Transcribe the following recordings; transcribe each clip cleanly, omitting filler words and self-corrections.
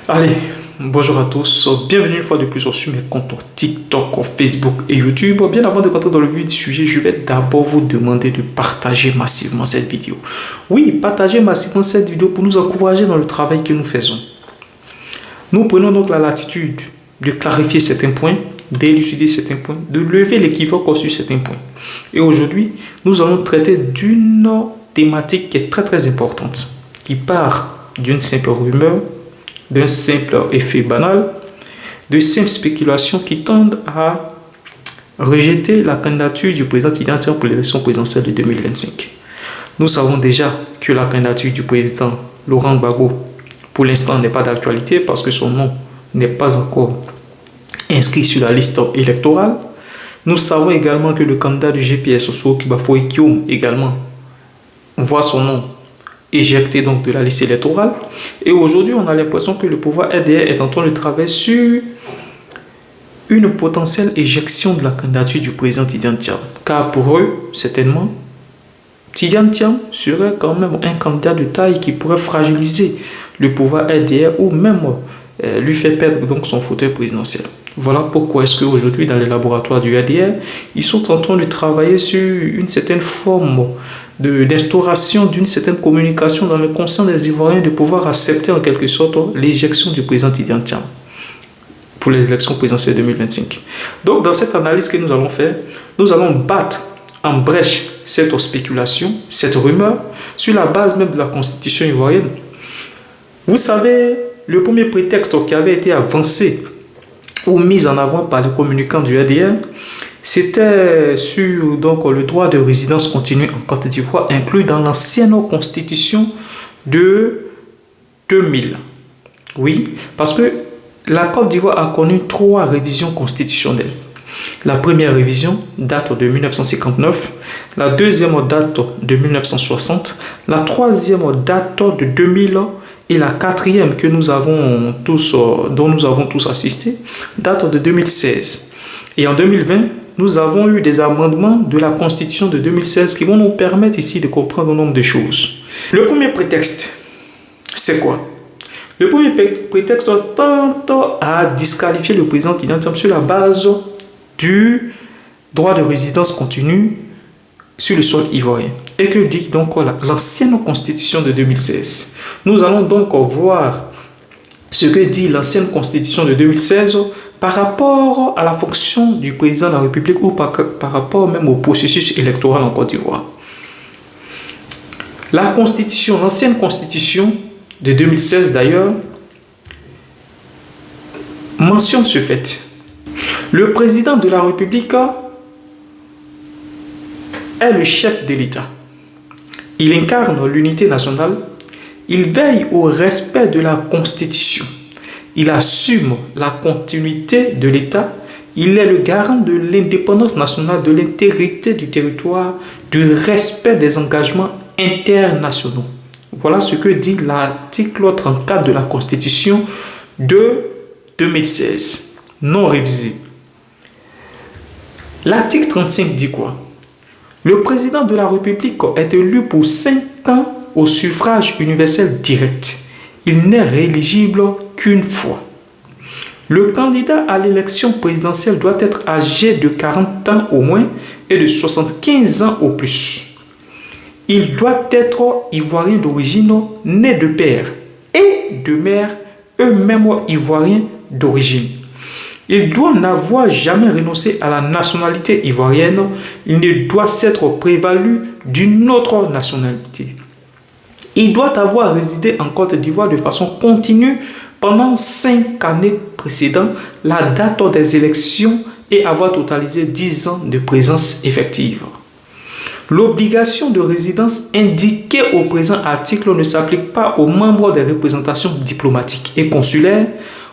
Allez, bonjour à tous, bienvenue une fois de plus sur mes comptes TikTok, Facebook et YouTube. Bien avant de rentrer dans le vif du sujet, je vais d'abord vous demander de partager massivement cette vidéo. Oui, partagez massivement cette vidéo pour nous encourager dans le travail que nous faisons. Nous prenons donc la latitude de clarifier certains points, d'élucider certains points, de lever l'équivoque sur certains points. Et aujourd'hui, nous allons traiter d'une thématique qui est très importante, qui part d'une simple rumeur, d'un simple effet banal, de simples spéculations qui tendent à rejeter la candidature du président Tidjane Thiam pour l'élection présidentielle de 2025. Nous savons déjà que la candidature du président Laurent Gbagbo, pour l'instant, n'est pas d'actualité parce que son nom n'est pas encore inscrit sur la liste électorale. Nous savons également que le candidat du GPS, Ousseoki Bafoye-Kyome, également, voit son nom éjecté donc de la liste électorale. Et aujourd'hui, on a l'impression que le pouvoir RDR est en train de travailler sur une potentielle éjection de la candidature du président Tidjane Thiam. Car pour eux, certainement, Tidjane Thiam serait quand même un candidat de taille qui pourrait fragiliser le pouvoir RDR ou même lui faire perdre donc son fauteuil présidentiel. Voilà pourquoi est-ce qu'aujourd'hui, dans les laboratoires du RDR, ils sont en train de travailler sur une certaine forme d'instauration d'une certaine communication dans le conscient des Ivoiriens de pouvoir accepter en quelque sorte l'éjection du président Tidjane Thiam pour les élections présidentielles 2025. Donc, dans cette analyse que nous allons faire, nous allons battre en brèche cette spéculation, cette rumeur, sur la base même de la constitution ivoirienne. Vous savez, le premier prétexte qui avait été avancé ou mis en avant par les communicants du RDR, c'était sur donc, le droit de résidence continue en Côte d'Ivoire, inclus dans l'ancienne constitution de 2000. Oui, parce que la Côte d'Ivoire a connu 3 révisions constitutionnelles. La première révision date de 1959, la deuxième date de 1960, la troisième date de 2000 et la quatrième que nous avons tous, dont nous avons tous assisté date de 2016. Et en 2020, nous avons eu des amendements de la Constitution de 2016 qui vont nous permettre ici de comprendre un nombre de choses. Le premier prétexte, c'est quoi? Le premier prétexte tente à disqualifier le président Tidjane Thiam sur la base du droit de résidence continue sur le sol ivoirien. Et que dit donc l'ancienne Constitution de 2016? Nous allons donc voir ce que dit l'ancienne Constitution de 2016 par rapport à la fonction du président de la République ou par rapport même au processus électoral en Côte d'Ivoire. La Constitution, l'ancienne Constitution de 2016 d'ailleurs, mentionne ce fait. Le président de la République est le chef de l'État. Il incarne l'unité nationale. Il veille au respect de la Constitution. Il assume la continuité de l'État. Il est le garant de l'indépendance nationale, de l'intégrité du territoire, du respect des engagements internationaux. Voilà ce que dit l'article 34 de la Constitution de 2016, non révisé. L'article 35 dit quoi? Le président de la République est élu pour 5 ans au suffrage universel direct. Il n'est rééligible qu'une fois. Le candidat à l'élection présidentielle doit être âgé de 40 ans au moins et de 75 ans au plus. Il doit être ivoirien d'origine, né de père et de mère, eux-mêmes ivoiriens d'origine. Il doit n'avoir jamais renoncé à la nationalité ivoirienne. Il ne doit s'être prévalu d'une autre nationalité. Il doit avoir résidé en Côte d'Ivoire de façon continue pendant 5 années précédant la date des élections et avoir totalisé 10 ans de présence effective. L'obligation de résidence indiquée au présent article ne s'applique pas aux membres des représentations diplomatiques et consulaires,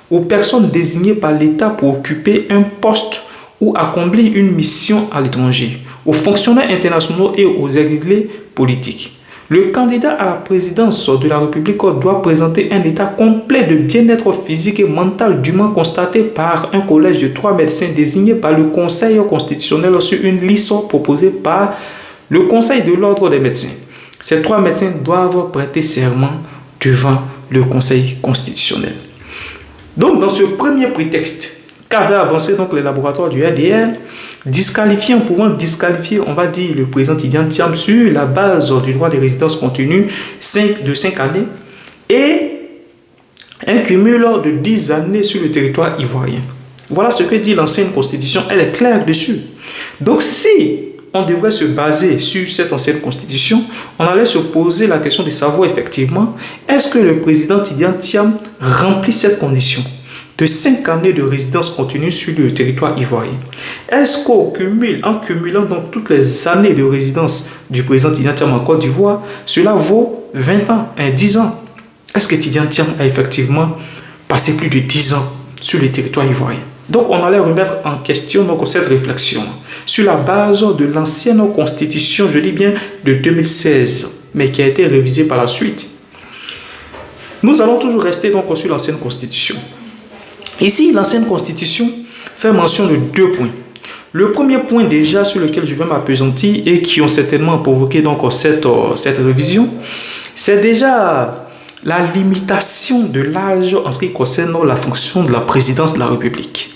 aux personnes désignées par l'État pour occuper un poste ou accomplir une mission à l'étranger, aux fonctionnaires internationaux et aux exilés politiques. Le candidat à la présidence de la République doit présenter un état complet de bien-être physique et mental dûment constaté par un collège de 3 médecins désignés par le Conseil constitutionnel sur une liste proposée par le Conseil de l'ordre des médecins. Ces 3 médecins doivent prêter serment devant le Conseil constitutionnel. Donc, dans ce premier prétexte, qu'avaient avancé donc les laboratoires du RDR, pouvant disqualifier, on va dire, le président Tidjane Thiam sur la base du droit de résidence continue de 5 années et un cumul de 10 années sur le territoire ivoirien. Voilà ce que dit l'ancienne constitution, elle est claire dessus. Donc si on devrait se baser sur cette ancienne constitution, on allait se poser la question de savoir effectivement, est-ce que le président Tidjane Thiam remplit cette condition de 5 années de résidence continue sur le territoire ivoirien? Est-ce qu'en cumulant donc toutes les années de résidence du président Tidjane Thiam en Côte d'Ivoire, cela vaut 20 ans, 10 ans? Est-ce que Tidjane Thiam a effectivement passé plus de 10 ans sur le territoire ivoirien? Donc on allait remettre en question donc, cette réflexion sur la base de l'ancienne constitution, je dis bien de 2016, mais qui a été révisée par la suite. Nous allons toujours rester donc sur l'ancienne constitution. Ici, l'ancienne constitution fait mention de 2 points. Le premier point déjà sur lequel je vais m'appesantir et qui ont certainement provoqué donc cette révision, c'est déjà la limitation de l'âge en ce qui concerne la fonction de la présidence de la République.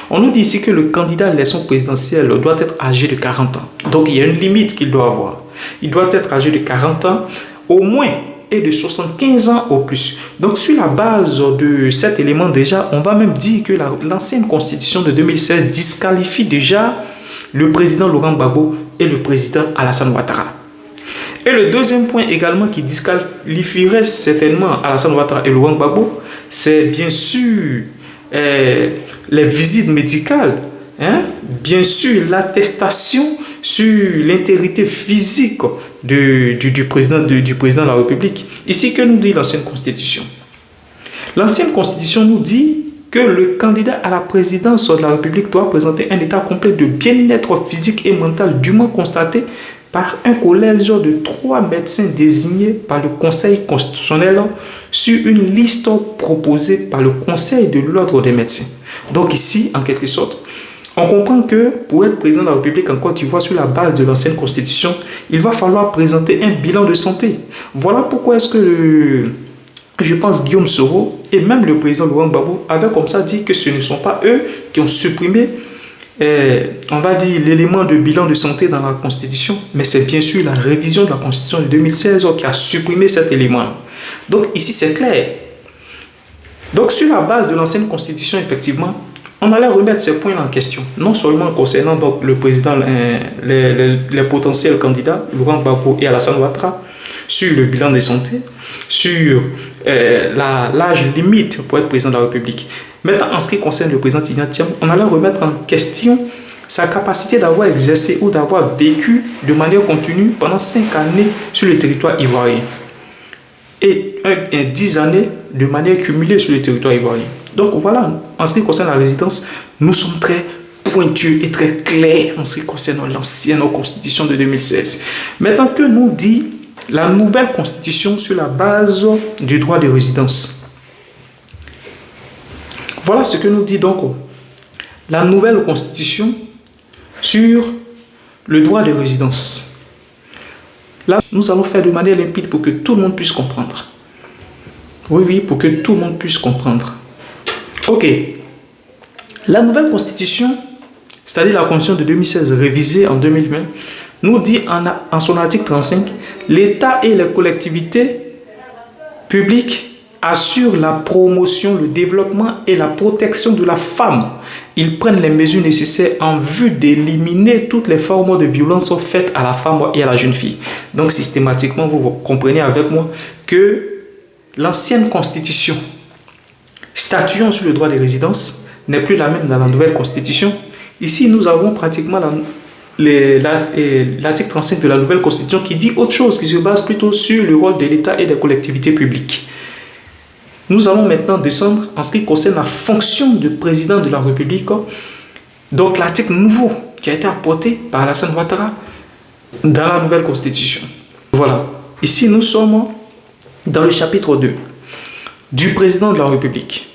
On nous dit ici que le candidat à l'élection présidentielle doit être âgé de 40 ans. Donc il y a une limite qu'il doit avoir. Il doit être âgé de 40 ans au moins et de 75 ans au plus. Donc sur la base de cet élément déjà, on va même dire que l'ancienne constitution de 2016 disqualifie déjà le président Laurent Gbagbo et le président Alassane Ouattara. Et le deuxième point également qui disqualifierait certainement Alassane Ouattara et Laurent Gbagbo, c'est bien sûr les visites médicales, bien sûr l'attestation sur l'intégrité physique du président de la République. Ici, que nous dit l'ancienne constitution? L'ancienne constitution nous dit que le candidat à la présidence de la République doit présenter un état complet de bien-être physique et mental dûment constaté par un collège de 3 médecins désignés par le Conseil constitutionnel sur une liste proposée par le Conseil de l'ordre des médecins. Donc ici, en quelque sorte, on comprend que pour être président de la République en Côte d'Ivoire sur la base de l'ancienne constitution, il va falloir présenter un bilan de santé. Voilà pourquoi est-ce que je pense Guillaume Soro et même le président Laurent Gbagbo avaient comme ça dit que ce ne sont pas eux qui ont supprimé on va dire l'élément de bilan de santé dans la Constitution, mais c'est bien sûr la révision de la Constitution de 2016 qui a supprimé cet élément. Donc ici c'est clair. Donc sur la base de l'ancienne Constitution, effectivement, on allait remettre ces points en question, non seulement concernant donc, le président, les potentiels candidats, Laurent Gbagbo et Alassane Ouattara, sur le bilan de santé, sur l'âge limite pour être président de la République. Maintenant, en ce qui concerne le président Tidjane Thiam, on allait remettre en question sa capacité d'avoir exercé ou d'avoir vécu de manière continue pendant 5 années sur le territoire ivoirien et 10 années de manière cumulée sur le territoire ivoirien. Donc voilà, en ce qui concerne la résidence, nous sommes très pointus et très clairs en ce qui concerne l'ancienne constitution de 2016. Maintenant, que nous dit la nouvelle constitution sur la base du droit de résidence? Voilà ce que nous dit donc la nouvelle constitution sur le droit de résidence. Là, nous allons faire de manière limpide pour que tout le monde puisse comprendre. Oui, pour que tout le monde puisse comprendre. Ok. La nouvelle constitution, c'est-à-dire la constitution de 2016 révisée en 2020, nous dit en son article 35, l'État et les collectivités publiques assurent la promotion, le développement et la protection de la femme. Ils prennent les mesures nécessaires en vue d'éliminer toutes les formes de violence faites à la femme et à la jeune fille. Donc systématiquement, vous comprenez avec moi que l'ancienne constitution statuant sur le droit de résidence n'est plus la même dans la nouvelle constitution. Ici, nous avons pratiquement l'article 35 de la nouvelle constitution qui dit autre chose, qui se base plutôt sur le rôle de l'État et des collectivités publiques. Nous allons maintenant descendre en ce qui concerne la fonction de président de la République. Donc l'article nouveau qui a été apporté par Alassane Ouattara dans la nouvelle constitution. Voilà. Ici, nous sommes dans le chapitre 2 du président de la République.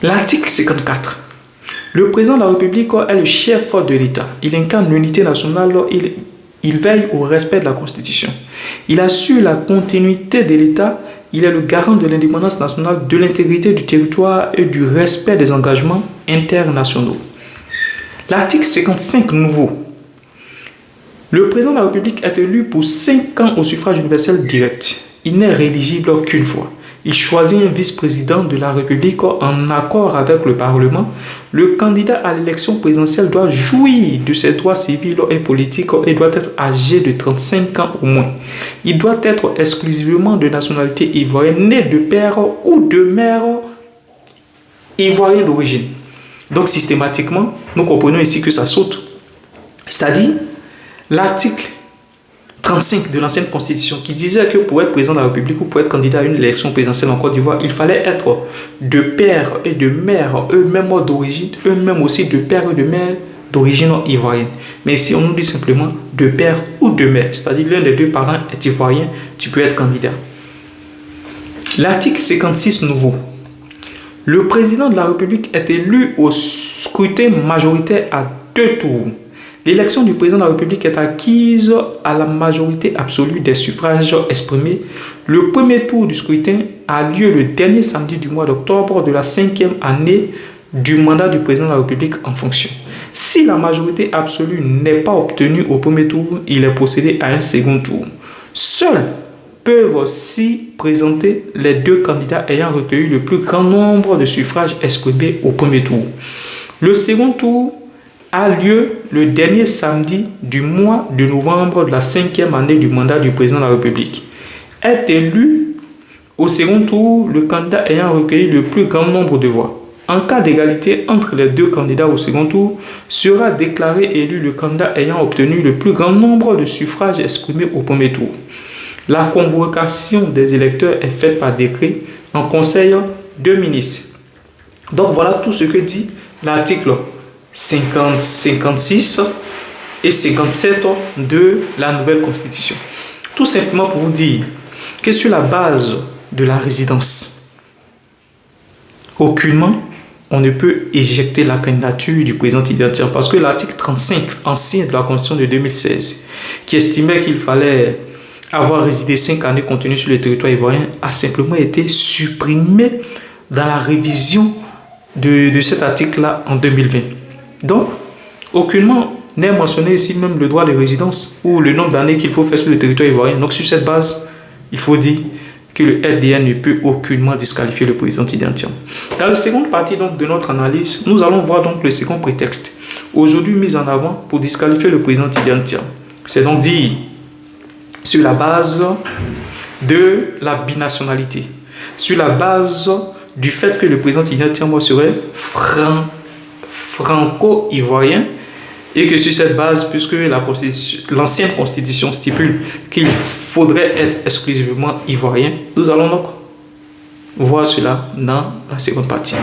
L'article 54. Le président de la République est le chef de l'État. Il incarne l'unité nationale. Il veille au respect de la Constitution. Il assure la continuité de l'État. il est le garant de l'indépendance nationale, de l'intégrité du territoire et du respect des engagements internationaux. L'article 55 nouveau. Le président de la République est élu pour 5 ans au suffrage universel direct. Il n'est rééligible qu'une fois. Il choisit un vice-président de la République en accord avec le Parlement. Le candidat à l'élection présidentielle doit jouir de ses droits civils et politiques et doit être âgé de 35 ans au moins. Il doit être exclusivement de nationalité ivoirienne, né de père ou de mère ivoirien d'origine. Donc systématiquement, nous comprenons ici que ça saute. C'est-à-dire, l'article 35 de l'ancienne constitution qui disait que pour être président de la République ou pour être candidat à une élection présidentielle en Côte d'Ivoire, il fallait être de père et de mère eux-mêmes d'origine, eux-mêmes aussi de père et de mère d'origine ivoirienne. Mais ici, on nous dit simplement de père ou de mère, c'est-à-dire l'un des deux parents est ivoirien, tu peux être candidat. L'article 56 nouveau. Le président de la République est élu au scrutin majoritaire à 2 tours. L'élection du président de la République est acquise à la majorité absolue des suffrages exprimés. Le premier tour du scrutin a lieu le dernier samedi du mois d'octobre de la 5e année du mandat du président de la République en fonction. Si la majorité absolue n'est pas obtenue au premier tour, il est procédé à un second tour. Seuls peuvent s'y présenter les 2 candidats ayant recueilli le plus grand nombre de suffrages exprimés au premier tour. Le second tour a lieu le dernier samedi du mois de novembre de la 5e année du mandat du président de la République. Est élu au second tour le candidat ayant recueilli le plus grand nombre de voix. En cas d'égalité entre les 2 candidats au second tour, sera déclaré élu le candidat ayant obtenu le plus grand nombre de suffrages exprimés au premier tour. La convocation des électeurs est faite par décret en conseil de ministres. Donc voilà tout ce que dit l'article 50, 56 et 57 de la nouvelle constitution. Tout simplement pour vous dire que sur la base de la résidence, aucunement on ne peut éjecter la candidature du président identitaire parce que l'article 35 ancien de la constitution de 2016 qui estimait qu'il fallait avoir résidé 5 années contenu sur le territoire ivoirien a simplement été supprimé dans la révision de cet article-là en 2020. Donc, aucunement n'est mentionné ici même le droit de résidence ou le nombre d'années qu'il faut faire sur le territoire ivoirien. Donc, sur cette base, il faut dire que le RDN ne peut aucunement disqualifier le président identitaire. Dans la seconde partie donc, de notre analyse, nous allons voir donc le second prétexte, aujourd'hui mis en avant pour disqualifier le président identitaire. C'est donc dire sur la base de la binationalité, sur la base du fait que le président identitaire serait franco-ivoirien et que sur cette base, puisque l'ancienne constitution stipule qu'il faudrait être exclusivement ivoirien, nous allons donc voir cela dans la seconde partie.